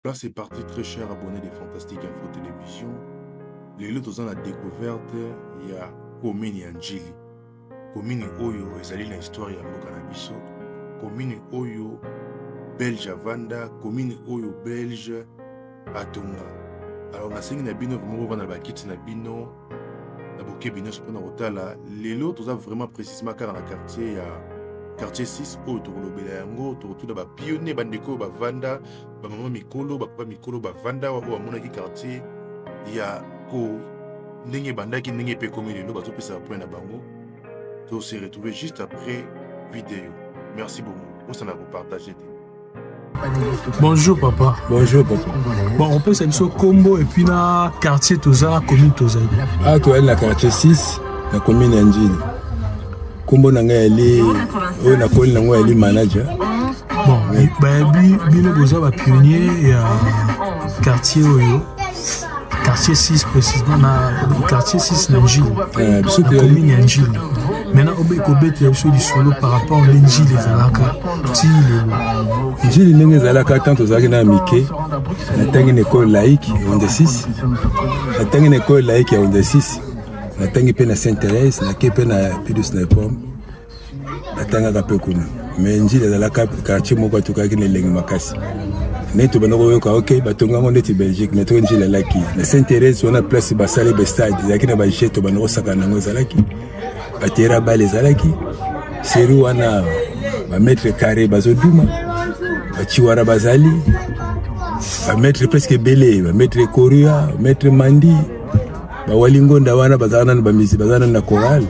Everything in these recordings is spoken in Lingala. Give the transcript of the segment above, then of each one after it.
Là, c'est parti, très cher abonné des Fantastiques Info Télévision. Les autres ont la découverte, il y a Komini Anjili. Komini Oyo, ezali na histoire ya mboka na biso. Komini Oyo, Belge à Vanda. Komini Oyo, Belge à Tonga. Alors, na sengi na bino, vraiment, on va na bakiti na bino. Na boke bino, je peux na rotala. Les autres ont vraiment précisément car dans le quartier, il y a quartier 6 oyo tokolobela yango tokotuda bapionnier bandeko bavanda bamama mikolo bapapa mikolo bavanda oyo bamonaki quartier ya ko ndenge bandaki ndenge mpe komi lelo bazopesa bapoint na bango se retrouver juste après vidéo. Merci beaucoup. Osana kopartager te. Bonjour papa. Bonjour papa. Bon, on peut saluer Combo et puis na quartier Toza, commune Toza. Ah, toi la quartier 6, la commune Anjili. Combo nanga eli o na koli nango eli manager. Bon, bino boza ba pionnier ya quartier Oyo. Quartier 6 précisément na quartier 6 Nanjili. Biso la commune Anjili. Maintenant on peut être sur du solo par rapport à l'Anjili ezalaka. Anjili ndenge ezalaka tant ozalaki na mike. Na tangi na école laïque on 6. Na tangi na école laïque on 6. Na tangi pe na Sainte-Thérèse na kepe na Pidus na Pomme na tanga ka pe kuna mais Anjili ezalaka quartier moko atukaki na lengi makasi neto banoko yoka OK batonga ngo neti Belgique mais to Anjili alaki na Sainte-Thérèse on a place basale be stade ezalaki na ba jeto banoko saka nango ezalaki batera bale ezalaki seru wana ba mètre carré bazoduma ba chiwara bazali ba mètre presque belé ba mètre koria mètre mandi ba walingonda wana bazana na bamisi bazana na chorale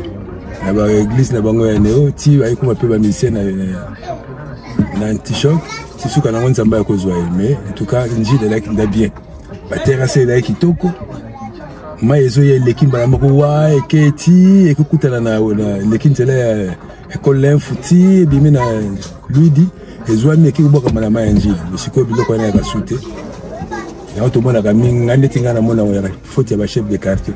na ba église na bango ya neo ti ba ikuma pe ba musicien na anti-choc ti suka na nzamba ya kozwa mais en tout cas Anjili là qui bien ba terrasse là qui toko maezo ya lekimba na moko wa eketi ekukutana na lekinzela ya école l'infuti bimi na luidi ezwami ekikuboka na ma Anjili siko biloko na ya sute ya otomona ka minga netinga na mona ya faute ya ba chef de quartier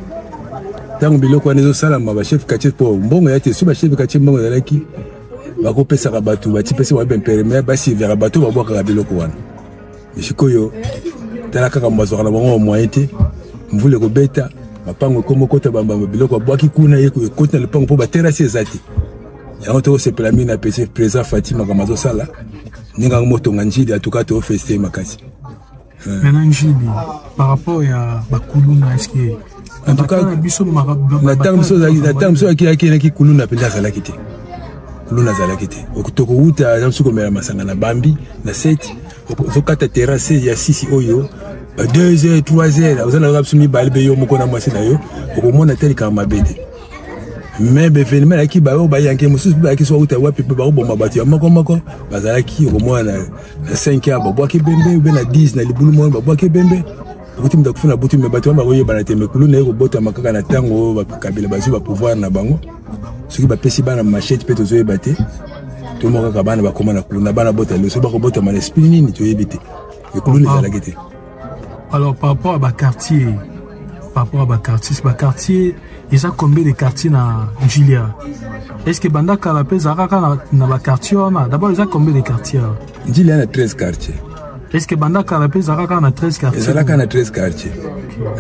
tango biloko wana ezosalama ba chef quartier po mbongo ya te so ba chef quartier mbongo ezalaki bakopesaka bato batipesi wa bemperme basivera bato babwakaka biloko wana sikoyo tala kaka mbazwaka na bango moyen te mvule kobeta mapango ekomokota bambamba biloko babwaki kuna ye ekoti na lupango mpo baterasi eza te yango tokosepela mingi na pesi président Fatima kama azosala ndenge yango motonga Anjili atuka toofeste makasi. Maintenant Anjili par rapport à bakuluna est-ce que en tout cas la terme qui kuluna penda zalaki te kuluna zalaki te okutoko uta zamsuko mera masanga na bambi na 7 okata terrasse ya 6 oyo 2h 3h ozana kapsumi balbe yo moko na mwasi na yo okomona teli kama bete mais bevenema la ki ba o ba yanke mususu ba ki so uta wapi pe ba bomba batu ya moko bazalaki okomona na 5h ba bwaki bembe ou na 10 na libulu mo ba bwaki bembe okuti mda kufuna butu me batu ba koyeba na tembe kuluna yeko bota makaka na tango ba kabila bazu ba pouvoir na bango soki ba pesi bana machette pe tozo yebate to mo kaka bana ba komana kuluna bana bota le so ba ko bota ma esprit nini to yebite e kuluna ezalaki te. Alors par rapport à quartier, il y a combien de quartiers dans Anjili? Est-ce que Banda Kalapé Zaraka na ba quartier d'abord il y a combien de quartiers? Anjili a 13 quartiers. Est-ce que Banda Kalapé Zaraka na 13 quartiers? Zaraka na 13 quartiers.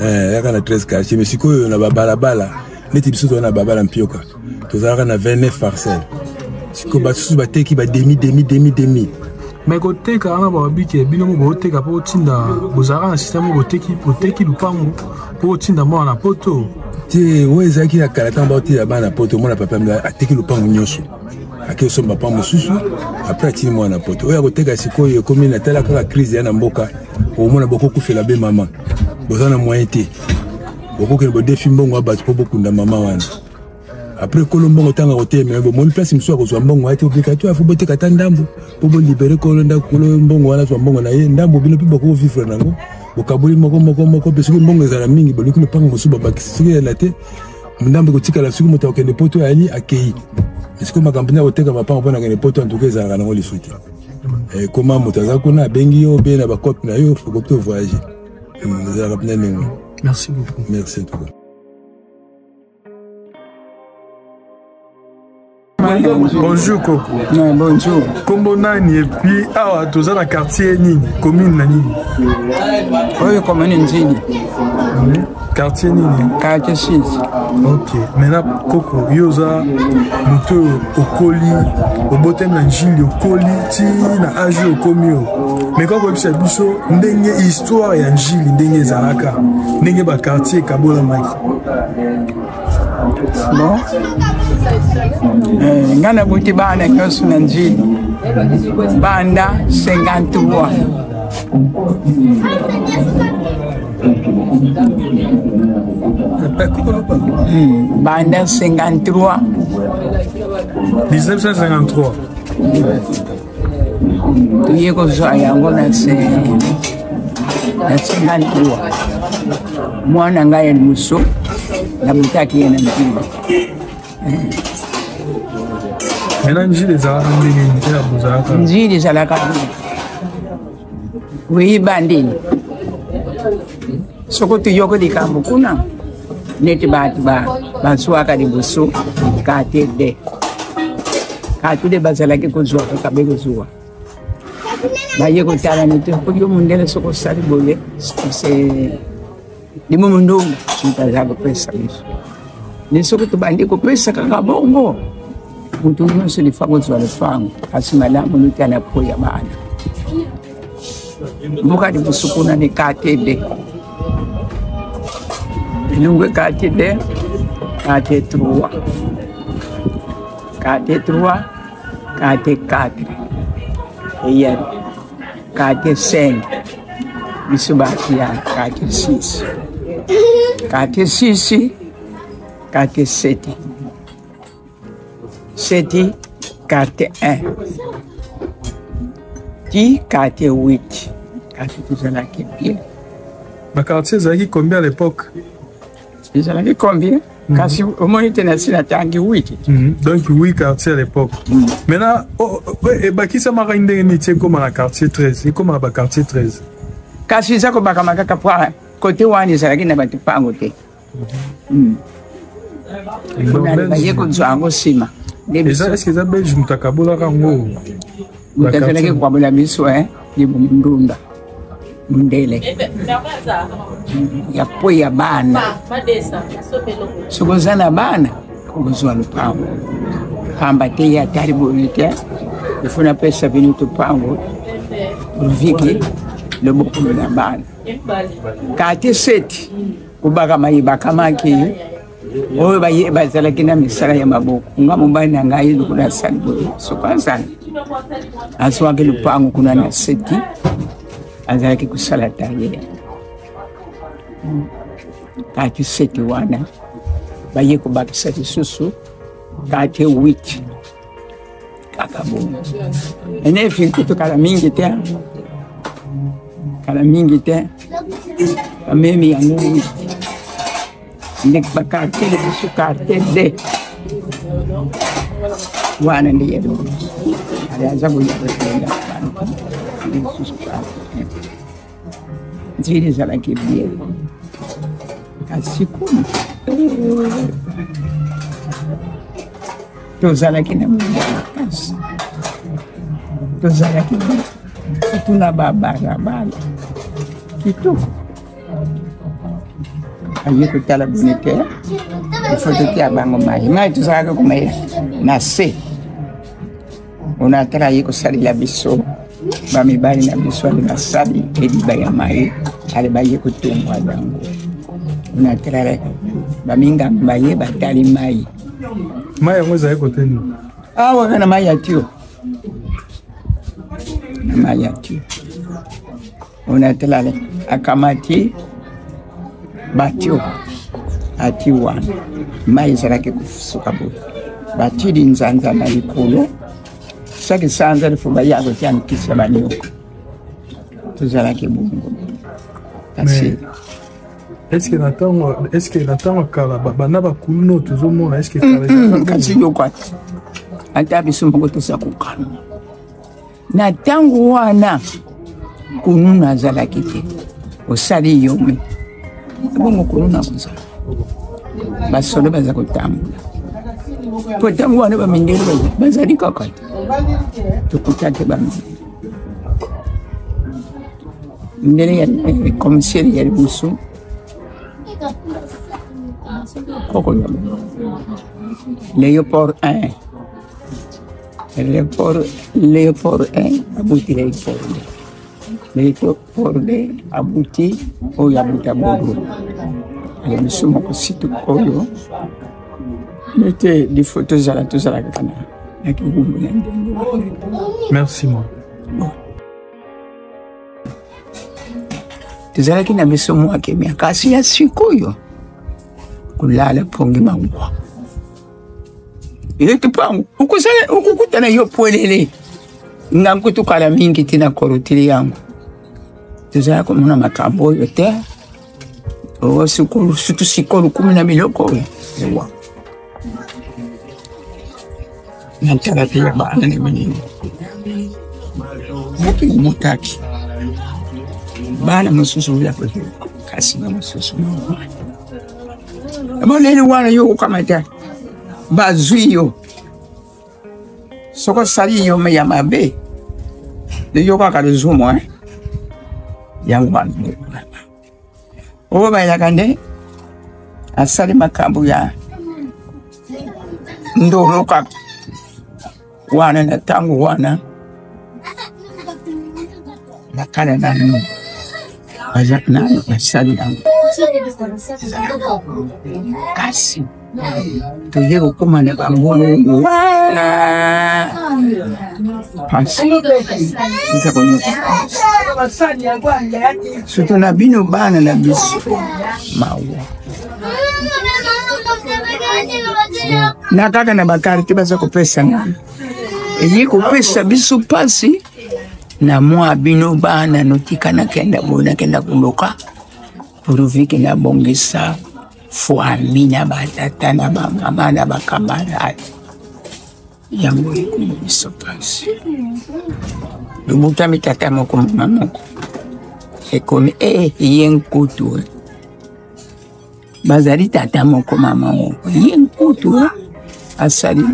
Zaraka na 13 quartiers mais sikoyo na balabala neti biso na babala mpioka. To Zaraka na 29 parcelles. Siko basusu bateki ba demi. Mais côté quand on va biquer binomo bote ka po tinda bozara na système boteki lupango po tinda mo na poto ti wezaki ya kalatan boti ya bana poto mo na papa mla ateki lupango nyonso aki osomba pa mosusu après ti mo na poto oya koteka sikoyo komi na tala kaka crise ya na mboka o mona boko kufela be mama bozana moyen te boko ke bo défi mbongo abatu po bokunda mama wana après Colombo tanga côté mais bon place mso ko mbongo ati obligatoire faut bote kata ndambo po bo libérer Colombo mbongo wana so mbongo na ye ndambo bino pe bako vivre nango bokabuli moko parce que mbongo ezala mingi boliki le pango mosuba bakisi la te ndambo ko tika la suku mota okende poto ali akei est-ce que ma campagne oteka mapango pona kende poto en tout cas ezala nango lisuti comment motaza kuna bengi yo bien na ba copie na yo faut ko to voyager merci beaucoup. Merci à toi. Bonjour Coco. Bonjour. Kombo nani et puis awa toza na quartier nini, commune na nini? Oui, commune Njili. Quartier nini? Quartier 6. Ok. Maintenant Coco, yoza muto okoli, obotem na Njili okoli ti na âge okomio. Mais quand on observe biso ndenge histoire ya Njili ndenge ezalaka, ndenge ba quartier kabola maki. Bon. Ngana buti bana nyosu na Njili. Banda 53. Banda 53. 1953. Tuye kozwa yango na 53. Mwana ngaye muso na butaki ye na Njili. Maintenant Njili ezalaka ndenge nini bozalaka? Njili ezalaka weyibandini soko tuyoko likambo kuna neti batu bazwaka liboso katede katude bazalaki kozwa kakabe kozwa baye kotala neti koyo mundele soko sali boye se limo mundu sitaza kopesa biso ni soko tubandi kopesa kakabongo mutu nyonso lifa kozwa lifango kasi malamu lutana poya bana mbuka libusukuna ni katede ilungwe katede kate 3 kate 3 kate 4 eya kate 5 bisubaki ya kate 6 kate 6 kate 7 7 kate 1 10 kate 8 kate tuzalaki bien. Ma quartier ezalaki combien à l'époque? Ezalaki combien? Kasi au moins tenasi na tangi 8. Donc 8 quartiers à l'époque. Maintenant, bakisa maka ndenge ni tie koma na quartier 13, koma ba quartier 13. Kasi zako baka makaka kwa côté wani ezalaki na batu pango te. Baye kozwango sima. Est-ce que ça belge mutakabola kango? Mutazalaki kwa bola biso ni mundunda. Mundele ya poya bana sukozana bana kuzwa lupango pamba te ya taribu nite ifuna pesa vinutu pango ruviki lobukulu na bana kati seti kubaka mayiba kamaki oyo baye bazalaki na misala ya maboko ngamo bana ngai kuna salibo sokwanzana aswaki lupango kuna na seti azalaki kusala taye kati 7 wana baye kubakisa lisusu kati 8 kakabongo ene finkutu kala mingi te kamemi yango 8 ndek bakarte lisusu karte de wana ndiye alianza kuyaenda lisusu Njili ezalaki bien kasi kuna tozalaki na makasi tozalaki tuna babarabara kitoko aye kotala bonete ifotokia bango mai tozalaka komai na se onatala ye kosalela biso bamibali na biso ali basali ediba ya mai ali baye kotongwa yango unatala baminga baye batali mai yango ezali kote nini awa na mai ya tio na mai ya tio unatala akamati batio ati wana mai ezalaki kosuka boye batili nzanza na likolo saki sanza lifuba yako tiani kisa banyoko tuzalaki bongo kasi est-ce que natango kala bana bakuluno tuzomona est-ce que kala kasi yoko ata biso moko tosa kokana na tango wana kununa azalaki te osali yomi bongo kununa kuzala basolo baza kotambula Potangu wana ba mindele bazali kaka. Tukutate ba. Mindele ya commissaire ya Busu. Koko ya. Léopold 1. Léopold 1 abouti Léopold abouti au yabuta bodo. Les musulmans aussi tout colo. Mettez des photos à la kana. Merci moi. Tuzalaki na misomo yake miakasi ya siku hiyo. Kulala pongi mangwa. Ile tupangu ukukutana yo polele. Ngankutukala mingi tina korotili yangu. Tuzalaki muna makambo yote. Sikolo sutu sikolo 10 miloko ewa nantara pia bana ni mini muki mutaki bana mususu ya kwa kasi na mususu abalele wana yo kamata bazuyo soko sali yo me yamabe de yo ka zumo yangu bana Oba ya kande asali makambu ya ndoroka wana na tangu wana nakana nanu ajak na asali yangu kasi tuyego kumane bambulu wana pasi sutu na bino bana na biso mawa nakaka na bakarti baza kopesa na eyi kopesa biso pasi na mwa bino bana notikana kenda bona kenda kuloka puruviki na bongisa fuami na batata na bamama na bakamara yango biso pasi Lumuta mitata moko mamoko. Ekomi yenkutu. Bazali tata moko mama moko. Yenkutu asali.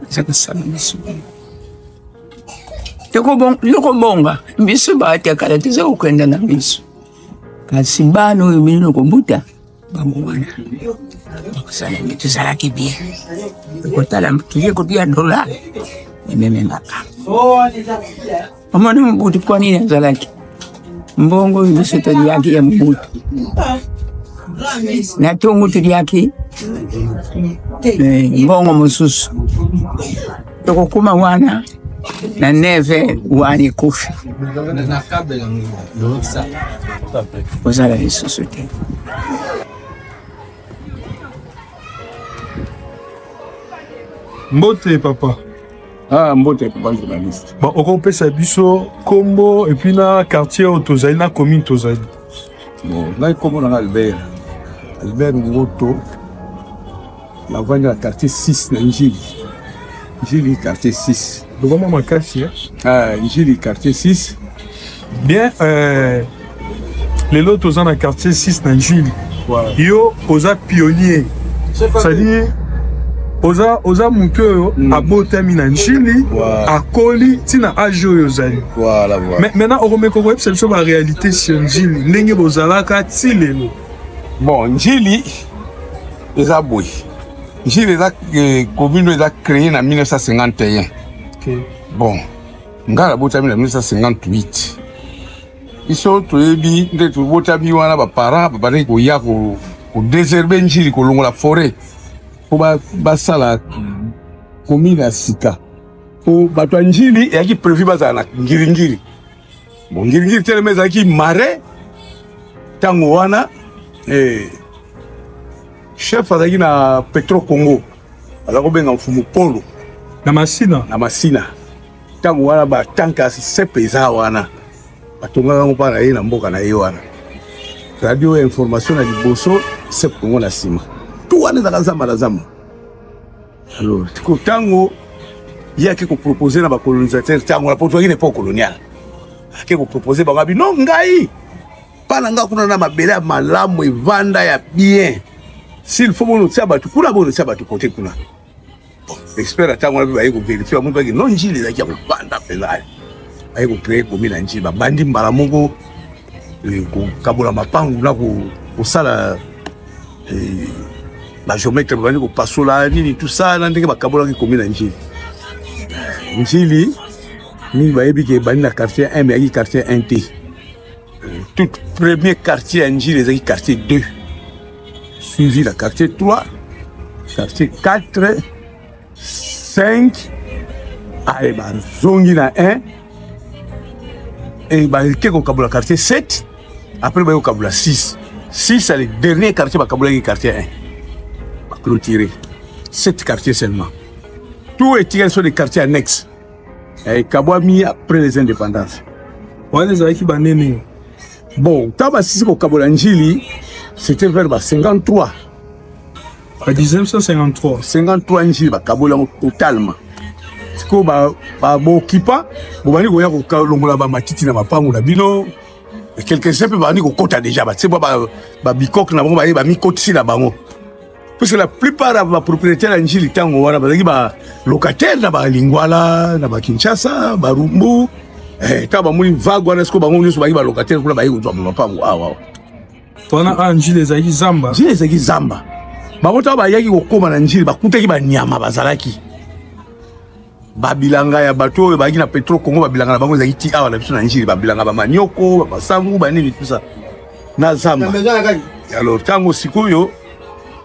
Saka sala misu. Loko bonga. Misu ba atakala tuza ukwenda na misu. Kasi bano yimino kombuta. Bamwana. Bakusala mitu salaki bia. Kotala mtuye kutia dola. Meme maka. Amana mbuti kwa nini azalaki? Mbongo ibiso tali yake ya mbuti. Na tongo tali yake. Mbongo mususu. Toko kuma wana na neve wani kufi. Ozala isusu te. Mbote papa. Ah, mbote papa journaliste. Bon, on peut sa biso combo et puis na quartier Otozali na commune Tozali. Bon, là comme on a Albert. Albert Ngoto. La voie de la quartier 6 na Njili. Njili quartier 6. Donc comment ma quartier? Ah, Njili quartier 6. Bien les lots aux na quartier 6 na Njili. Yo oza pionnier. C'est-à-dire Oza muto abotami na Njili akoli tina ajo yozali. Voilà voilà. Mais maintenant on remet quoi c'est sur la réalité sur Njili ndenge bozalaka tilelo. Bon, Njili eza boy. Njili eza commune eza créée en 1951. OK. Bon, ngala botami en 1958. Iso toyebi ndetu botami wana ba parents ba bari ko ya ko désherber Njili ko longola forêt. Basala commune à Sika. Pour bato Njili et qui prévu bazana ngiringiri. Bon ngiringiri tele meza qui marais tango wana chef azaki na Petro Congo. Azako benga mfumu Polo Na Masina. Tango wana ba tanka sepeza wana. Batonga ngo para na mboka na ye wana. Radio information na liboso c'est Congo na sima. Tout wana za zamba. Alors, tango il y a qui proposer na ba colonisateur tango la poto ngine pas colonial. Qui proposer ba ngabi non ngai. Pana nga kuna na mabele malamu evanda ya bien. s'il faut bon ça ba tout bon ça ba tout côté kuna expert attend on va vérifier on va non njili za kia banda pela ayi ko créer comme la njili ba bandi mbala moko ko kabola mapangu na ko sala ba géomètre ba ko pasola nini tout ça na ndenge ba kabola ki comme la njili ni ba yebi ke bandi na quartier 1 mais quartier 1T tout premier quartier njili les quartier 2 suivi la quartier 3 quartier 4 5 allez bah zongi na 1 et bah quelqu'un kabula quartier 7 après bah kabula 6 c'est le dernier quartier bah kabula quartier 1 bah clôturer 7 quartiers seulement tout est tiré sur des quartiers annexes et Kabwami après les indépendances ouais les aïki banene bon taba sisi ko kabula njili c'était vers 53 en 1953 53 njili ba kabola totalement siko ba bokipa bobani ko ya ko longola ba matiti na mapango na bino quelque chose peut bani ko kota déjà ba c'est ba bikok na bango ba mi koti na bango parce que la plupart de ba propriétaires njili tango wana ba locataire na ba Lingwala na ba Kinshasa ba Rumbu taba muni vague wana siko bango nyuso ba locataire kula ba yi ko zo ba mapango waaw tona njili ezaki zamba njili ezaki zamba babota bayaki kokoma na njili bakutaki banyama bazalaki babilanga ya bato oyo bayaki na Petro Congo babilanga na bango ezaki ti awa na biso na njili babilanga bamanioko basangu banini tusa na zamba alors tango sikoyo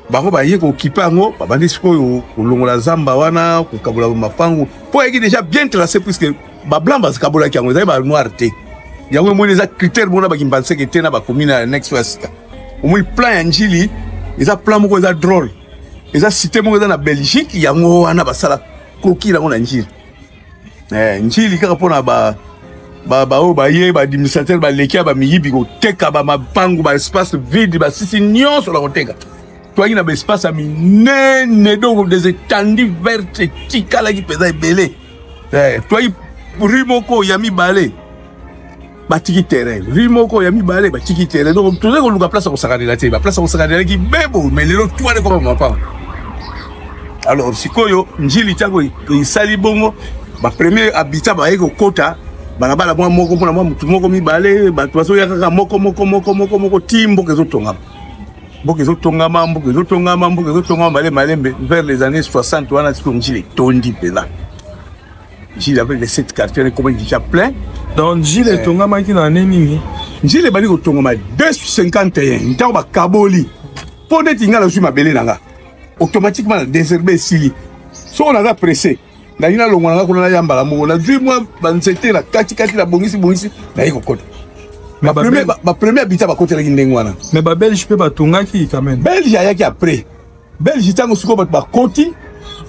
bango bayaki kokipe yango babandi sikoyo kolongola zamba wana kokabola mapango po ayaki déjà bien tracé puisque bablanc bazikabolaki yango ezali banoir te yango emoni eza critère mona bakimbanseke te na bakomi na next west omoni plan ya njili eza plan moko eza drôle eza cité moko eza na Belgique yango wana basala kroki nango na njili njili kaka mpona oyo baye baadministrateur baleki bamiyibi koteka bamapangu baespace vide basisi nyonso na koteka toyaki na baespace ya minene donc des étendues vertes etikalaki mpenza ebele toyaki rue moko ya mibale batiki terrain rue moko ya mibale batiki terrain donc tozali koluka place ya kosakanela te baplace ya kosakanelaki bebo mais lelo twane koma mapango alors sikoyo njili ntango esali bongo bapremier habitat baye kokota balabala mwa moko mpona mwa mutu moko mibale bato bazoya kaka moko ti mboka ezotongama malembe vers les années 60 wana siko njili etondi mpela njili avec les 7 quartiers ekomi déjà plein donc njili etongamaki na ane nini njili ebandi kotongama 251 ntango bakaboli mpo ndeti nga nazwi mabele na nga automatiquement na désherbe esili soko naza pressé nayi nalongwa nanga kuna nayambala moko nazwi mwa banzete na katikati na bongisi nayi kokota bapremier habitat bakotelaki ndenge wana mais babelge mpe batongaki quand même belge ayaki après belge ntango sikoyo bato bakoti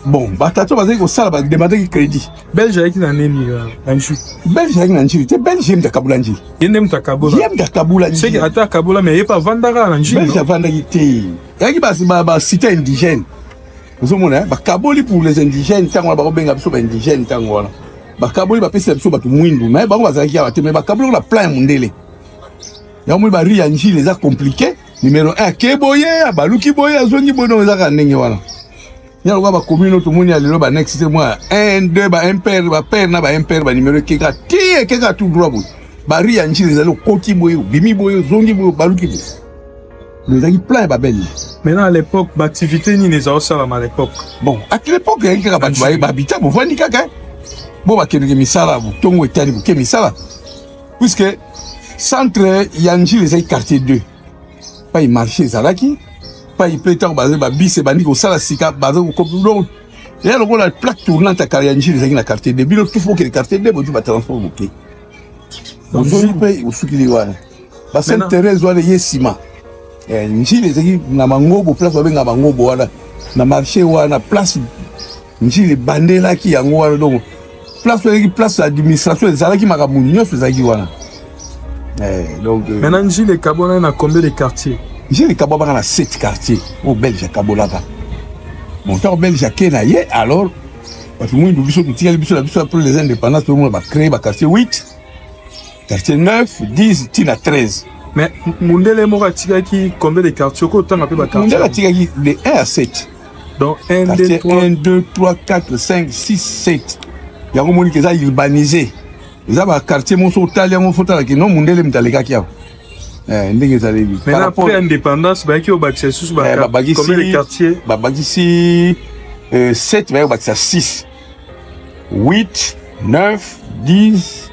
bon batato bazali kosala bademandaki crédit belge ayaki na nini na njili belge ayaki na njili te belge ye mutu akabula njili ye nde mutu akabula njili ata akabula mais ye mpe avandaka na njili belge avandaki te ayaki bacité indigène ozomona bakaboli pour les indigènes ntango wana bakobenga biso baindigène ntango wana bakaboli bapesela biso bato mwindu mais bango bazalaki awa te mais bakaboli na plan ya mondele yango moi bari ya njili eza compliqué numéro 1 ake boye abaluki boye azongi boye donc ezaka ndenge wana nyaloka bacommune oyo tomoni ya lelo banexite mwa 1 2 bapère na baimpère banuméro ekeka tout droit boye bari ya njili ezali okoti boye obimi boye ozongi boye baluki boye ezalaki plan ya babelge maintenant à l'époque baactivité nini ezaosalama à l'époque bon à l'époque ezalaki kaka bato baye babita bovandi kaka bo bakendeke misala ntongo etali boke misala puisque centre ya njili ezali quartier 2 pa marché ezalaki pa mpe ntango bazali babisi ebandi kosala sika bazali donc eya lokola plaque tournante ya njili ezalaki na quartier 2 bino tout fokele quartier 2 bozwi batransport boke ozongi mpe osukili wana basainte thérèse wana ye nsima njili ezalaki na mangobo place babenga mangobo wana na marché wana place njili ebandelaki yango wana donc place ezalaki place administration ezalaki makambo nyonso ezalaki wana donc maintenant njili ekabwana na combien de quartiers njili ekabwaka na 7 quartiers oyo belge akabolaka bon ntango belge ake na ye alors bato mwindu biso totikali biso na biso après les indépendances tomona bacréé baquartier 8 quartier 9 10 tina 13 Mais Mundele Mora Tigaki, combien de quartiers autant appelé quartier? Mundele Tigaki de 1 à 7. Donc 1, 2, 3, 4, 5, 6, 7. Il y a un monde qui est urbanisé. Il y a un quartier qui est non Mundele Mtalegaki. Maintenant, après l'indépendance, il y a combien de quartiers? Ici, 7, il y a 6. 8, 9, 10,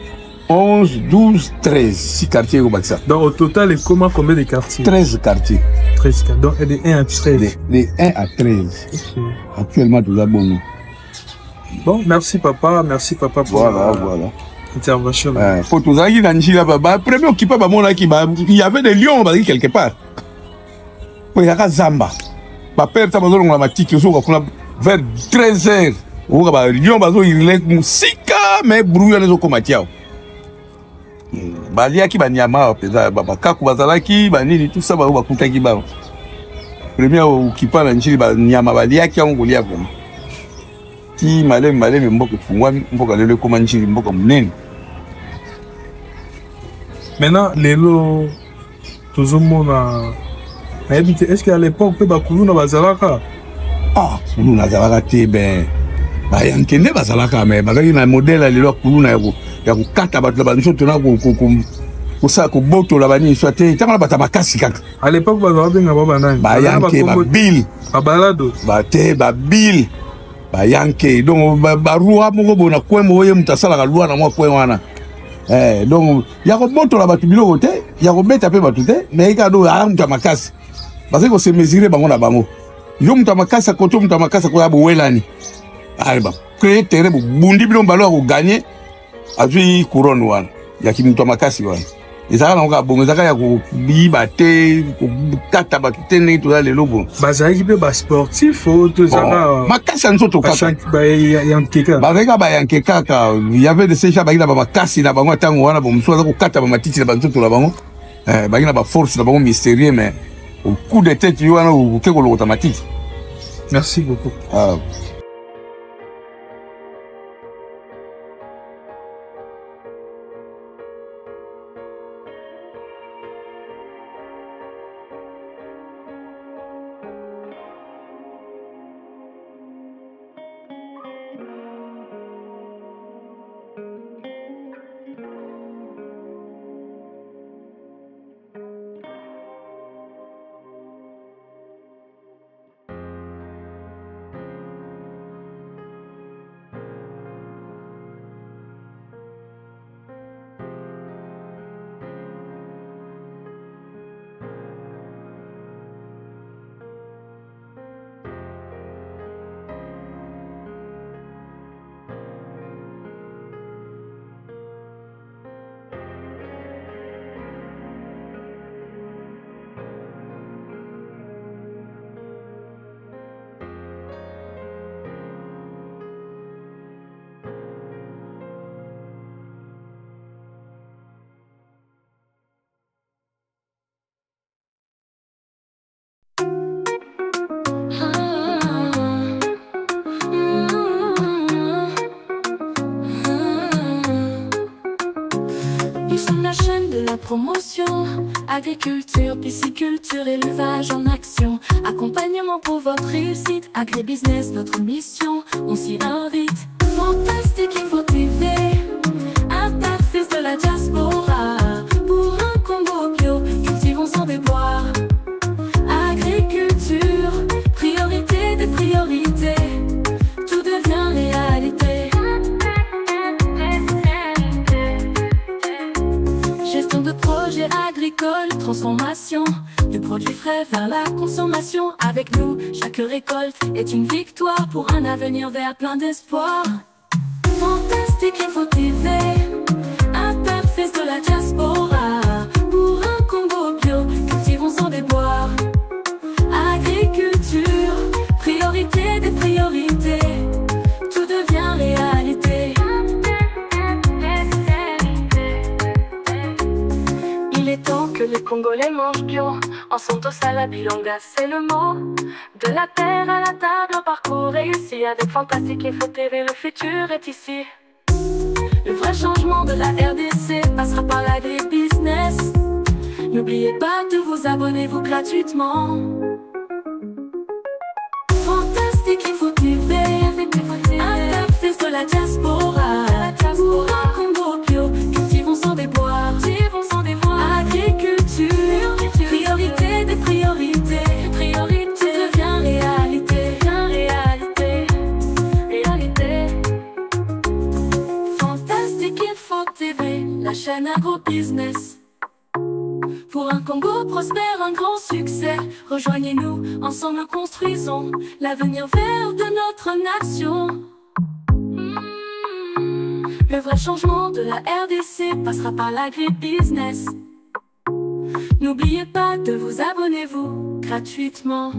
11, 12, 13. 6 quartiers au Baksa. Donc au total, combien de quartiers? 13 quartiers. 13 quartiers. Donc de 1 à 13. De 1 à 13. Okay. Actuellement, tout est bon. Bon, merci papa pour voilà. Intervention. Pour tout ça, il y avait des lions quelque part. Il y a Zamba. Ma père, vers 13h. Lion bazo il musika mais brouillon les okomatia. Baliaki banyama peza bakaku bazalaki banini tout ça ba bakutaki ba. Premier okipa na njili banyama baliaki ongolia vraiment. Ti malem mboko fungwa mboka lelo koma njili mboka munene. Maintenant lelo tozomona est-ce qu'à l'époque pe bakuluna bazalaka? Ah, kuluna bazalaka te ben bayankende bazalaka mais bazaki na modèle lelo kuluna ya kukata bato ba nso tona ko boto la bani sote tanga bata makasi kaka. À l'époque bazalaka nga baba nani? Bayanke ba bill. Babalado. Bate ba bill. Bayanke donc ba roi moko bona kwemo ye mutasala ka loi na mwa kwewana. Donc ya ko boto la bato biloko te, ya ko beta pe bato te, mais ka do ala muta makasi. Parce que se mesurer bango na bango. Yo muta makasi koto muta makasi ko ya bo welani. Alba créer terrain bu bundi bilo mbalo ko gagner azui couronne wana ya kimuto makasi wana ezaka na ko bongo ezaka ya ko biba te ko kata ba tene to le lobo bazaki pe ba sportif o to zaka makasi nzoto kaka ba yankeka bazaka ba yankeka ka il y avait de ces gens ba makasi na bango tango wana bo mso ko kata ba matiti na banzoto la bango ba ina ba force na bango mystérieux mais au coup de tête yo wana ko ke ko lo automatique. Merci beaucoup. Promotion, agriculture, pisciculture, élevage en action. Accompagnement pour votre réussite, agribusiness, notre mission, on s'y invite. Fantastique Info TV, interface de la diaspora. Pour un combo bio, cultivons sans déboire. Agriculture, priorité des priorités, tout devient réalité. Gestion de projets agricoles, transformation du produit frais vers la consommation. Avec nous, chaque récolte est une victoire pour un avenir vert plein d'espoir. Fantastique Info TV, interface de la diaspora. Pour un combo bio, cultivons sans déboire. Agriculture, priorité des priorités, tout devient réalité. Il est temps que les Congolais mangent bio. En Santos à la Bilonga, c'est le mot. De la terre à la table, un parcours réussi. Avec Fantastique Info TV, le futur est ici. Le vrai changement de la RDC passera par l'agribusiness. N'oubliez pas de vous abonner vous gratuitement. Fantastique Info TV, un fils de la diaspora. Pour un Congo bio, cultivons sans déboire. Agriculture, priorité des priorités. Tout devient réalité. Fantastique Info TV, la chaîne agro-business. Pour un Congo prospère, un grand succès, rejoignez-nous, ensemble construisons l'avenir vert de notre nation. Le vrai changement de la RDC passera par l'agri-business. N'oubliez pas de vous abonner vous gratuitement.